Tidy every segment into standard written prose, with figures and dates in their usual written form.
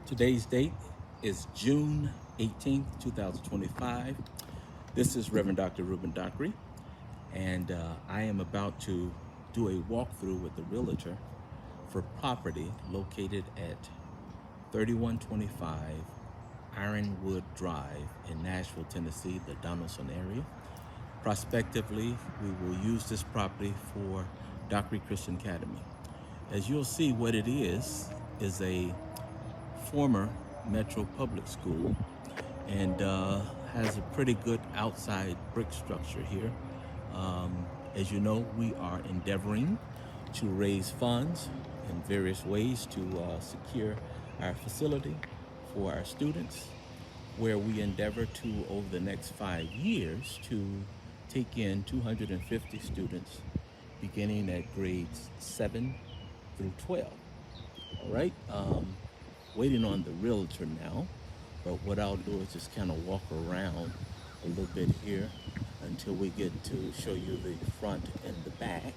Today's date is June 18th, 2025. This is Reverend Dr. Rueben Dockery, and I am about to do a walkthrough with the Realtor for property located at 3125 Ironwood Drive in Nashville, Tennessee, the Donaldson area. Prospectively, we will use this property for Dockery Christian Academy. As you'll see, what it is a former Metro Public School and has a pretty good outside brick structure here. As you know, we are endeavoring to raise funds in various ways to secure our facility for our students, where we endeavor to, over the next 5 years, to take in 250 students beginning at grades 7 through 12. All right, waiting on the Realtor now, but what I'll do is just kind of walk around a little bit here until we get to show you the front and the back.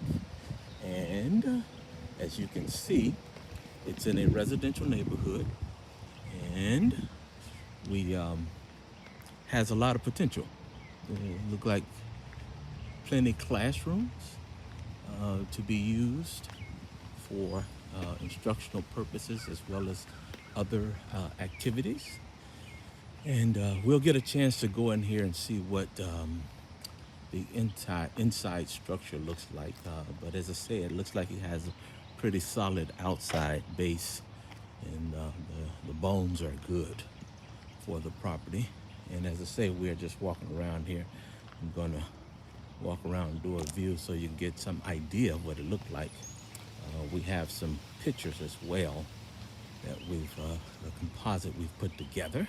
And as you can see, it's in a residential neighborhood, and we has a lot of potential. Look like plenty classrooms to be used for instructional purposes as well as other activities. And we'll get a chance to go in here and see what the inside structure looks like. But as I said, it looks like it has a pretty solid outside base, and the bones are good for the property. And as I say, we're just walking around here. I'm gonna walk around and do a view so you can get some idea of what it looked like. We have some pictures as well that we've, the composite we've put together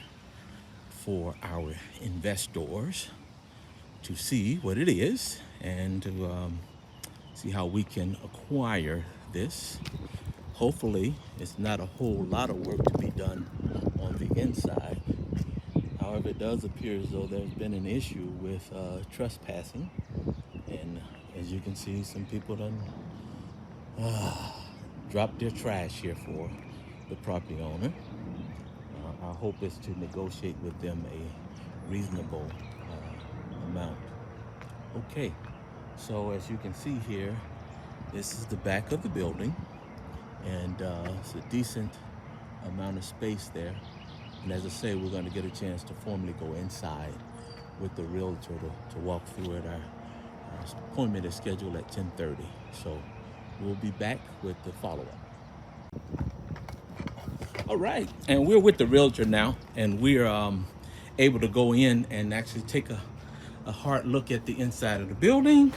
for our investors to see what it is and to see how we can acquire this. Hopefully, it's not a whole lot of work to be done on the inside. However, it does appear as though there's been an issue with trespassing. And as you can see, some people done dropped their trash here for the property owner. Our hope is to negotiate with them a reasonable amount. Okay, so as you can see here, this is the back of the building, and it's a decent amount of space there. And as I say, we're going to get a chance to formally go inside with the Realtor to walk through it. Our appointment is scheduled at 10:30, so we'll be back with the follow-up. All right, and we're with the Realtor now, and we're able to go in and actually take a hard look at the inside of the building.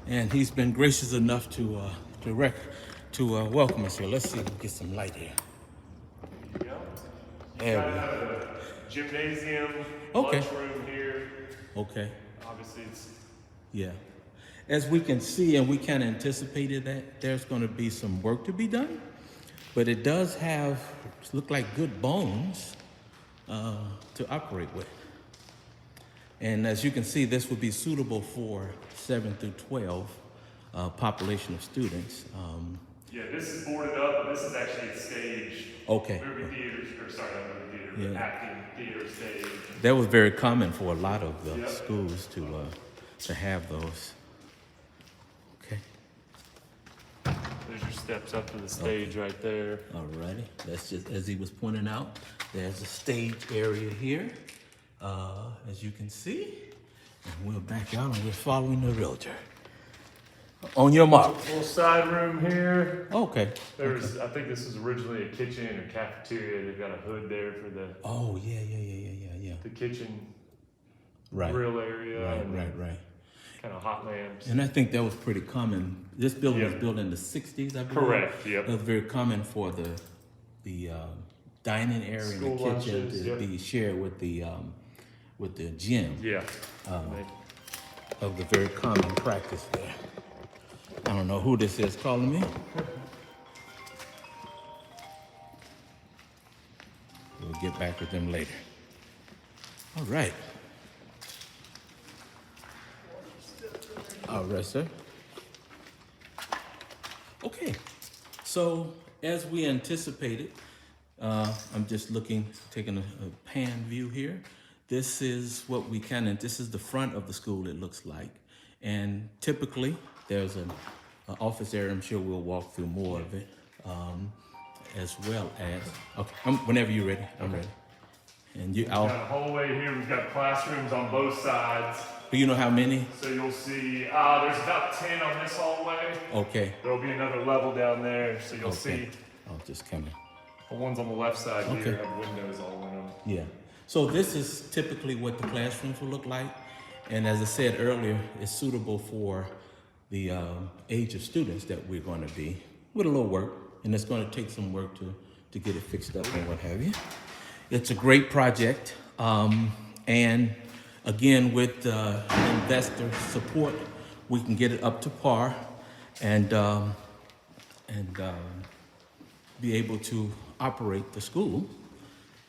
And he's been gracious enough to welcome us here. Let's see if we can get some light here. There you go. There we Got a gymnasium, Okay. lunchroom here. Okay. Obviously, it's Yeah. As we can see, and we kind of anticipated that there's going to be some work to be done, but it does have, look like good bones to operate with. And as you can see, this would be suitable for 7 through 12 population of students. yeah. This is boarded up, but this is actually a stage. Okay. Movie theaters, or sorry, not movie theater, but Yeah. acting theater stage. That was very common for a lot of the Yep. schools to have those. Okay. There's your steps up to the stage right there. Alrighty, that's just, as he was pointing out, there's a stage area here, as you can see. And we'll back out and we're following the Realtor. On your mark. Little side room here. Okay. There's, I think this was originally a kitchen or cafeteria. They've got a hood there for the Oh, yeah. the kitchen Right. grill area. Right. Kind of hot lamps. And I think that was pretty common. This building was Yep. built in the 60s, I believe. Correct, yep. It was very common for the dining area and the School kitchen lunches, to yep. be shared with the gym. Yeah. Of the very common practice there. I don't know who this is calling me. We'll get back with them later. All right. All right, sir. Okay. So as we anticipated, I'm just taking a pan view here. This is what this is the front of the school, it looks like. And typically, there's an office area. I'm sure we'll walk through more of it, as well as, okay, whenever you're ready, I'm ready. And We've got a hallway here. We've got classrooms on both sides. Do you know how many? So you'll see, there's about 10 on this hallway. Okay. There'll be another level down there. So you'll see I'll just kind of. the ones on the left side here have windows all in them. Yeah. So this is typically what the classrooms will look like. And as I said earlier, it's suitable for the age of students that we're going to be, with a little work. And it's going to take some work to get it fixed up and what have you. It's a great project. And again, with investor support, we can get it up to par and be able to operate the school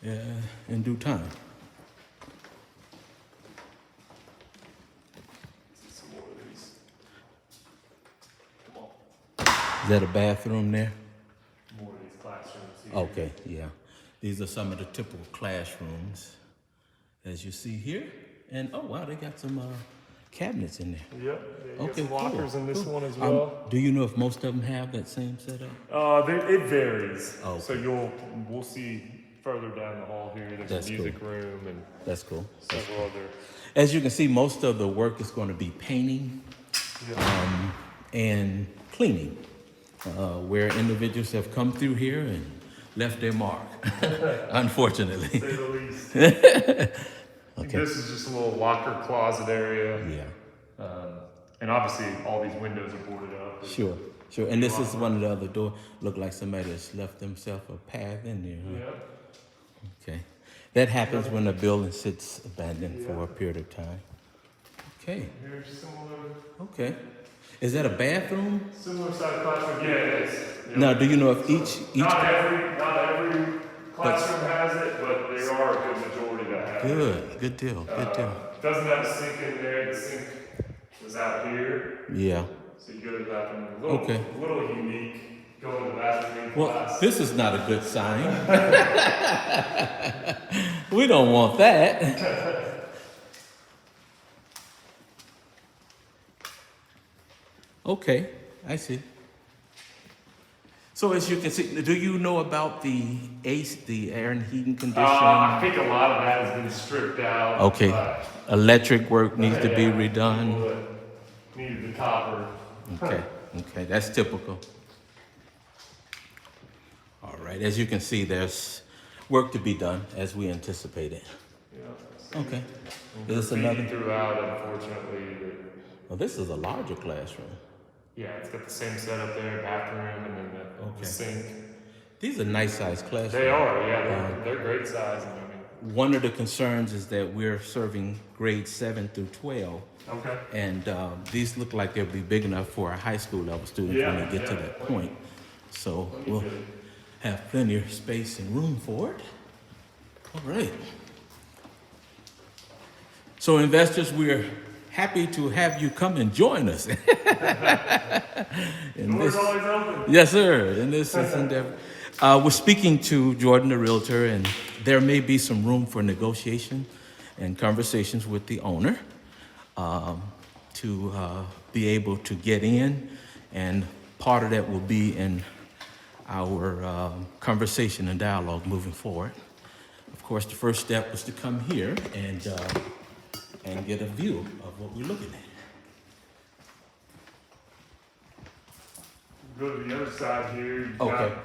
in due time. Some more of these. Come on. Is that a bathroom there? More of these classrooms here. Okay, yeah. These are some of the typical classrooms, as you see here. And oh wow, they got some cabinets in there. Yep. You got some cool, lockers in this cool. one as well. Do you know if most of them have that same setup? It varies. Oh, So we'll see further down the hall here. There's That's a music room and That's cool. several other. As you can see, most of the work is going to be painting Yeah. and cleaning, where individuals have come through here and left their mark, unfortunately. Say the least. This is just a little locker closet area. Yeah, And obviously all these windows are boarded up. sure. And this is one of the other doors. Look like somebody has left themselves a path in there. Huh? Yeah. Okay. That happens when a building sits abandoned for a period of time. Okay. Here's similar. Okay. Is that a bathroom? Similar size classroom. Yeah, it is. Yep. Now, do you know if each Not every classroom has it, but there are a good majority that have it. Good deal. Doesn't have a sink in there. The sink was out here. Yeah. So you go to the bathroom. A little unique. Go to the bathroom in Well, class. this is not a good sign. We don't want that. Okay, I see. So as you can see, do you know about the air and heating condition? I think a lot of that has been stripped out. Okay. but, Electric work needs to be redone. people that needed the copper. Okay, that's typical. All right, as you can see, there's work to be done as we anticipated. Yeah. Okay. Is this Graffiti another? throughout, unfortunately. Well, this is a larger classroom. Yeah, it's got the same setup there, bathroom, and then the sink. These are nice sized classrooms. They are, yeah, they're great size. One of the concerns is that we're serving grades 7 through 12. Okay. And these look like they'll be big enough for our high school level students when they get to that point. So we'll have plenty of space and room for it. All right. So investors, we're happy to have you come and join us. Doors always open. Yes, sir. In this endeavor. We're speaking to Jordan, the realtor, and there may be some room for negotiation and conversations with the owner to be able to get in, and part of that will be in our conversation and dialogue moving forward. Of course, the first step was to come here and get a view of what we're looking at. Go to the other side here. You've Okay. got-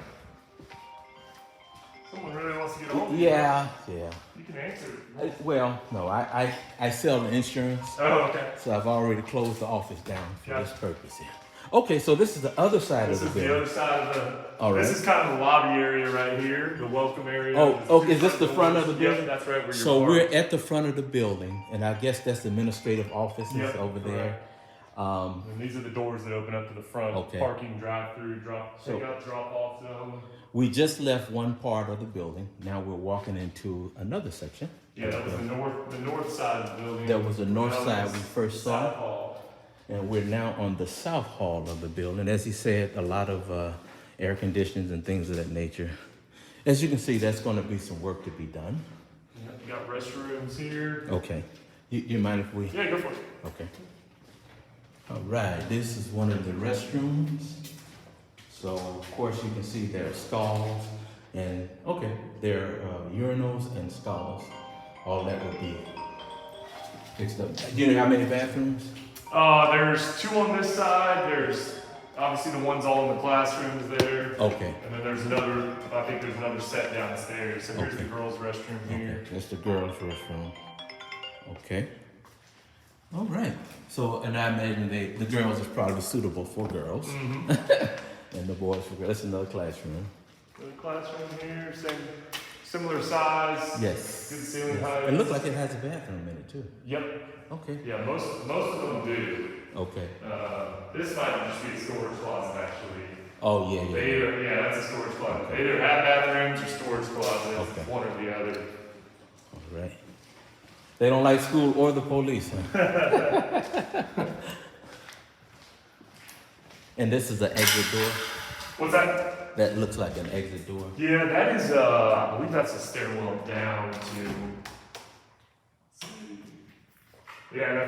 Someone really wants to get hold of you. Yeah. You can answer it. Well, no, I sell the insurance, Oh, okay. so I've already closed the office down for Gotcha. this purpose here. Okay, so this is the other side This of is the the building. other side of the. All right. This is kind of the lobby area right here, the welcome area. Oh, is this the front of the building? Yep, that's right where you're. So we're at the front of the building, and I guess that's the administrative offices Yep, over there. And these are the doors that open up to the front. Okay. Parking, drive-through, So- drop-off zone. We just left one part of the building. Now we're walking into another section. Yeah, that was the north side of the building. That was the north That side was we first the saw. South hall. And we're now on the south hall of the building. As he said, a lot of air conditions and things of that nature. As you can see, that's going to be some work to be done. Yeah, you got restrooms here. Okay. You mind if we? Yeah, go for it. Okay. All right, this is one of the restrooms. So, of course, you can see there are stalls and, okay, there are urinals and stalls. All that would be fixed up. Do you know how many bathrooms? There's 2 on this side. There's obviously the ones all in the classrooms there. Okay. And then there's another, I think there's another set downstairs. So here's Okay. the girls' restroom here. Okay, that's the girls' restroom. Okay. All right. So, and I imagine the girls is probably suitable for girls. Mm-hmm. And the boys for girls. That's another classroom. The classroom here, similar size. Yes. Good ceiling height. It looks like it has a bathroom in it too. Yep. Okay. Yeah, most of them do. Okay. This might just be a storage closet actually. Oh, yeah, They yeah. either, yeah, that's a storage closet. They either have bathrooms or storage closets, Okay. one or the other. All right. They don't like school or the police, huh? And this is an exit door? What's that? That looks like an exit door. Yeah, that is, I believe that's a stairwell down to. Yeah,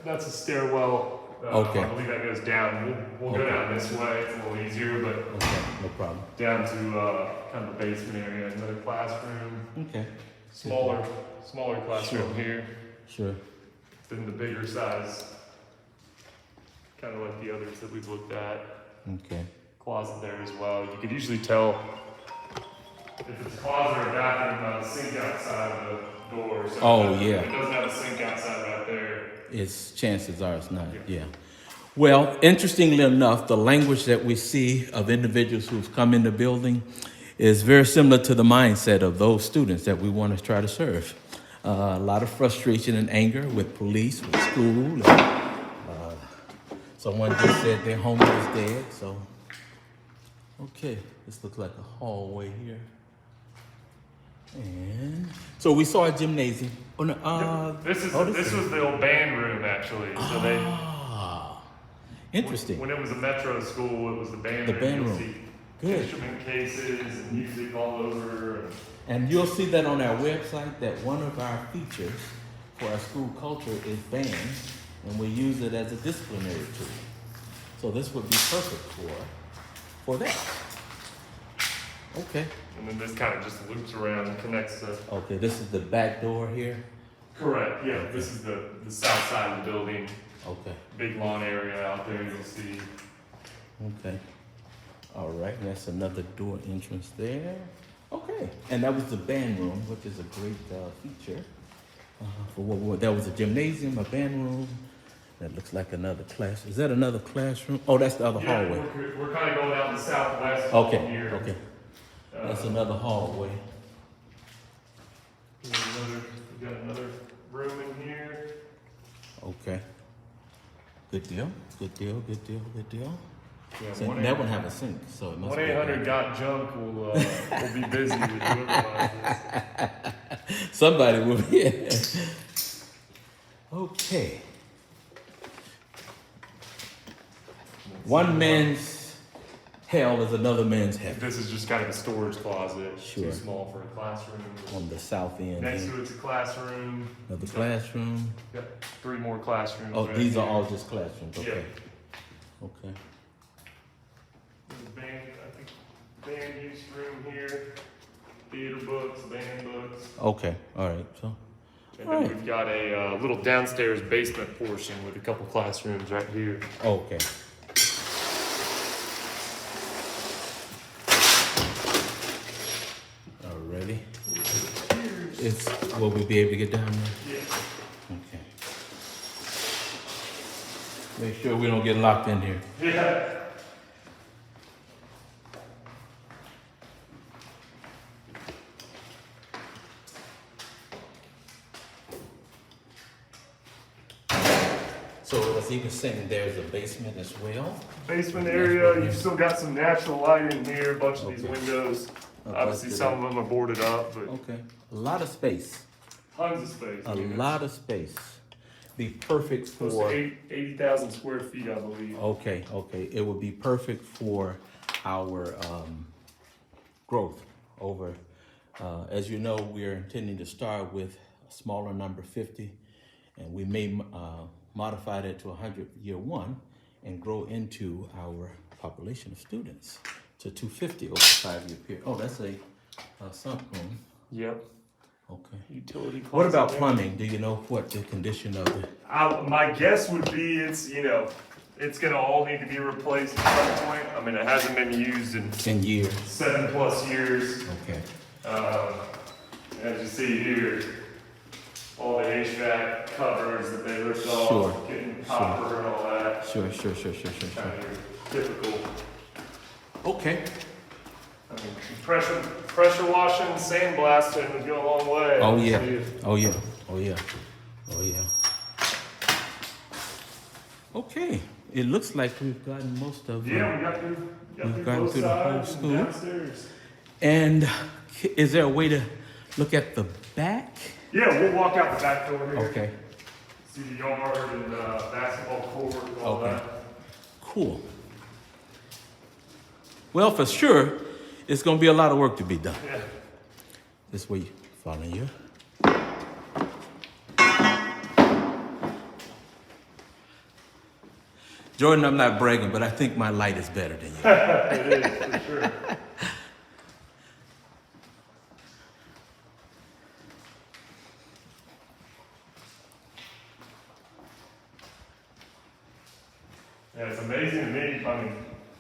that's a stairwell. Okay. I believe that goes down. We'll go Okay. down this way. It's a little easier, but Okay, no problem. down to kind of the basement area. Another classroom. Okay. Smaller classroom here Sure. than the bigger size. Kind of like the others that we've looked at. Okay. Closet there as well. You could usually tell if it's a closet or a bathroom by the sink outside of the door. So Oh, if yeah. it doesn't have a sink outside right there. It's chances are it's not. Yeah. Yeah. Well, interestingly enough, the language that we see of individuals who've come in the building is very similar to the mindset of those students that we want to try to serve. A lot of frustration and anger with police, with school. Someone just said their homie was dead, so. Okay, this looks like a hallway here. And so we saw a gymnasium. Oh, no, This is oh, this was the old band room actually. So they interesting. when it was a metro school, it was the band room. band You'll room. see Good. instrument cases and music all over. And you'll see that on our website that one of our features for our school culture is bands, and we use it as a disciplinary tool. So this would be perfect for that. Okay. And then this kind of just loops around and connects to. Okay, this is the back door here. Correct. Yeah. This is the south side of the building. Okay. Big lawn area out there. You'll see. Okay. All right, that's another door entrance there. Okay, and that was the band room, which is a great feature. For what that was a gymnasium, a band room. That looks like another class. Is that another classroom? Oh, that's the other hallway. We're kind of going out the southwest hall Okay, here. okay. That's another hallway. We got another room in here. Okay. Good deal. Good deal. Good deal. Good deal. Yeah, So that one have a sink, so it must be. 1-800-GOT-JUNK will be busy with whoever this. Somebody will be. Okay. One man's hell is another man's heaven. This is just kind of a storage closet. Sure. Too small for a classroom. On the south end. Next here. to it's a classroom. Another classroom. Got 3 more classrooms. Oh, right these here. are all just classrooms. Okay. Yeah. Okay. There's a band, I think, band use room here. Theater books, band books. Okay. All right. So. And then Right. we've got a little downstairs basement portion with a couple classrooms right here. Okay. Alrighty. Will we be able to get down there? Yeah. Okay. Make sure we don't get locked in here. Yeah. So as he was saying, there's a basement as well. Basement area, you've still got some natural light in here, a bunch of these Okay. windows. Obviously, some of them are boarded up, but Okay. A lot of space. tons of space. A lot of space. Be perfect Close to for. 80,000 square feet, I believe. Okay. It would be perfect for our growth over. As you know, we are intending to start with a smaller number, 50, and we may modify that to 100 year one and grow into our population of students to 250 over a 5-year period. Oh, that's a sunk room. Yep. Okay. Utility closet. What about there. plumbing? Do you know what the condition of the? My guess would be it's gonna all need to be replaced at some point. I mean, it hasn't been used in Years. 7+ years. Okay. As you see here, all the HVAC covers that they ripped off, Sure. getting copper and all that. Sure. Kind of typical. Okay. I mean, pressure washing, sandblasting would go a long way. Oh yeah. obviously. Oh yeah. Oh yeah. Oh yeah. Okay. It looks like we've gotten most of. Yeah, we got through both through the whole sides and school. downstairs. And is there a way to look at the back? Yeah, we'll walk out the back door here. Okay. See the yard and basketball court and all Okay. that. Cool. Well, for sure, it's going to be a lot of work to be done. Yeah. This way, following you. Jordan, I'm not bragging, but I think my light is better than you. It is, for sure. Yeah, it's amazing to me. I mean,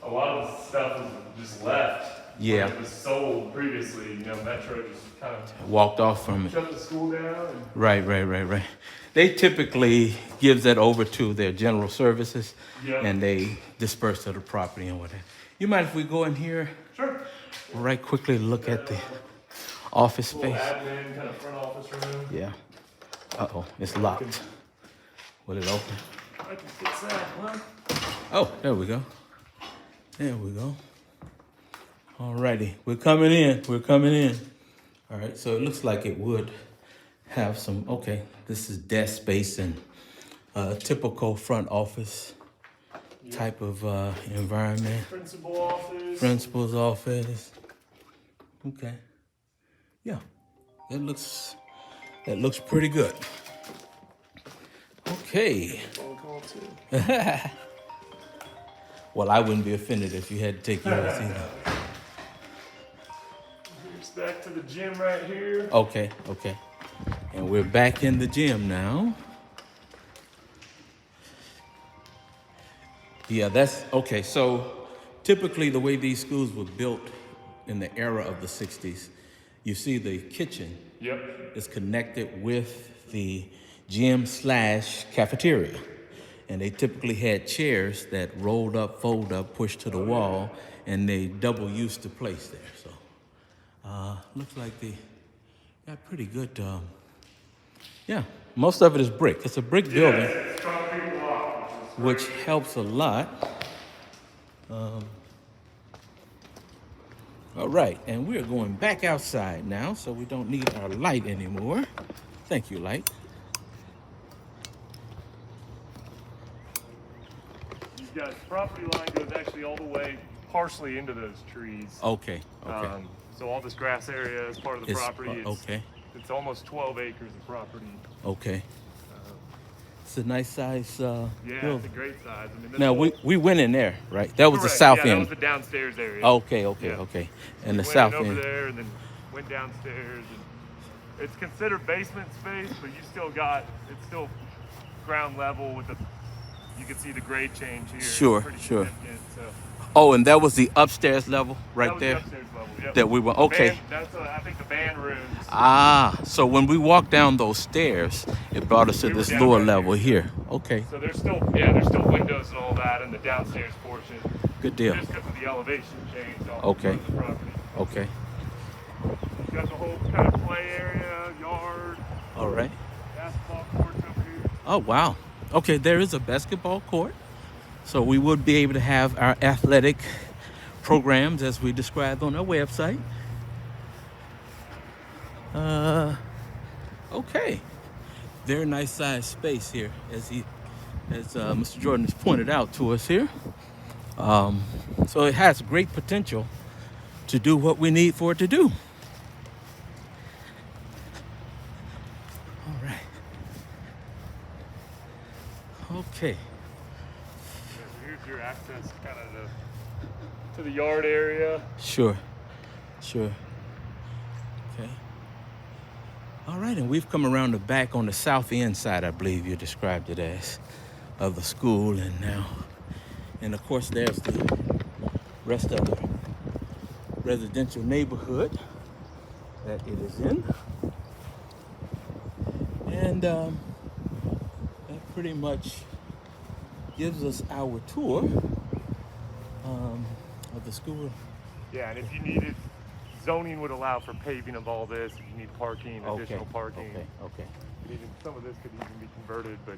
a lot of the stuff was just left. Yeah. It was sold previously. Metro just kind of Walked off from it. shut the school down. And Right. They typically give that over to their general services, Yep. and they disperse to the property and whatever. You mind if we go in here sure. right quickly to look at the office Little space? admin kind of front office room. Yeah. Uh-oh, it's locked. Will it open? I can fix that, huh? Oh, there we go. There we go. Alrighty, we're coming in. All right, so it looks like it would have some, okay, this is desk space and typical front office type of environment. Principal office. Principal's office. Okay. Yeah, that looks pretty good. Okay. Phone call too. Well, I wouldn't be offended if you had to take yours either. Here's back to the gym right here. Okay. And we're back in the gym now. Yeah, that's okay. So typically the way these schools were built in the era of the 60s, you see the kitchen Yep. is connected with the gym/cafeteria. And they typically had chairs that rolled up, fold up, pushed to the wall, and they double used to place there. So looks like they got pretty good. Yeah, most of it is brick. It's a brick building, It's concrete block, which helps a lot. All right, and we're going back outside now, so we don't need our light anymore. Thank you, light. These guys' property line goes actually all the way partially into those trees. Okay. So all this grass area is part of the It's- property. okay. It's almost 12 acres of property. Okay. It's a nice size Yeah, building. it's a great size. I mean, this Now whole- we went in there, right? That was the Correct. south Yeah, that end. was the downstairs area. Okay. Yeah. And the Went south over end. there and then went downstairs. And it's considered basement space, but it's still ground level with the. You can see the grade change here. It's Sure, pretty sure. significant, So. Oh, and that was the upstairs level right That was there. the upstairs level. Yep. That we were The okay. band- that's I think the band rooms. So when we walked down those stairs, it brought us to We were this down lower right level here. Okay, So there's still windows and all that in the downstairs portion. good deal. Just because of the elevation change on Okay. the property. Okay, You got the whole kind of play area, yard, all right. basketball courts over here. Oh wow. Okay, there is a basketball court, so we would be able to have our athletic programs as we described on our website. Okay, very nice size space here, as Mr. Jordan has pointed out to us here. So it has great potential to do what we need for it to do. All right. Okay. Here's your access kind of to the yard area. Sure. Okay. All right, and we've come around the back on the south end side, I believe you described it as, of the school, and of course there's the rest of the residential neighborhood that it is in. And that pretty much gives us our tour of the school. Yeah, and if you needed, zoning would allow for paving of all this. If you need parking, additional parking. Okay. And even some of this could even be converted, but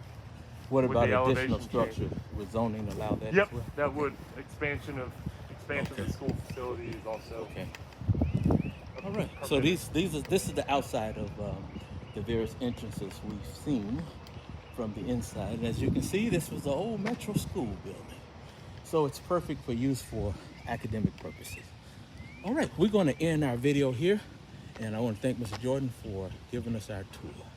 What with about the additional elevation structure? change. Would zoning allow that Yep, as well? that would. Expansion of the school facilities also. Okay. All right. So this is the outside of the various entrances we've seen from the inside. And as you can see, this was the old Metro School building. So it's perfect for use for academic purposes. All right, we're going to end our video here. And I want to thank Mr. Jordan for giving us our tour.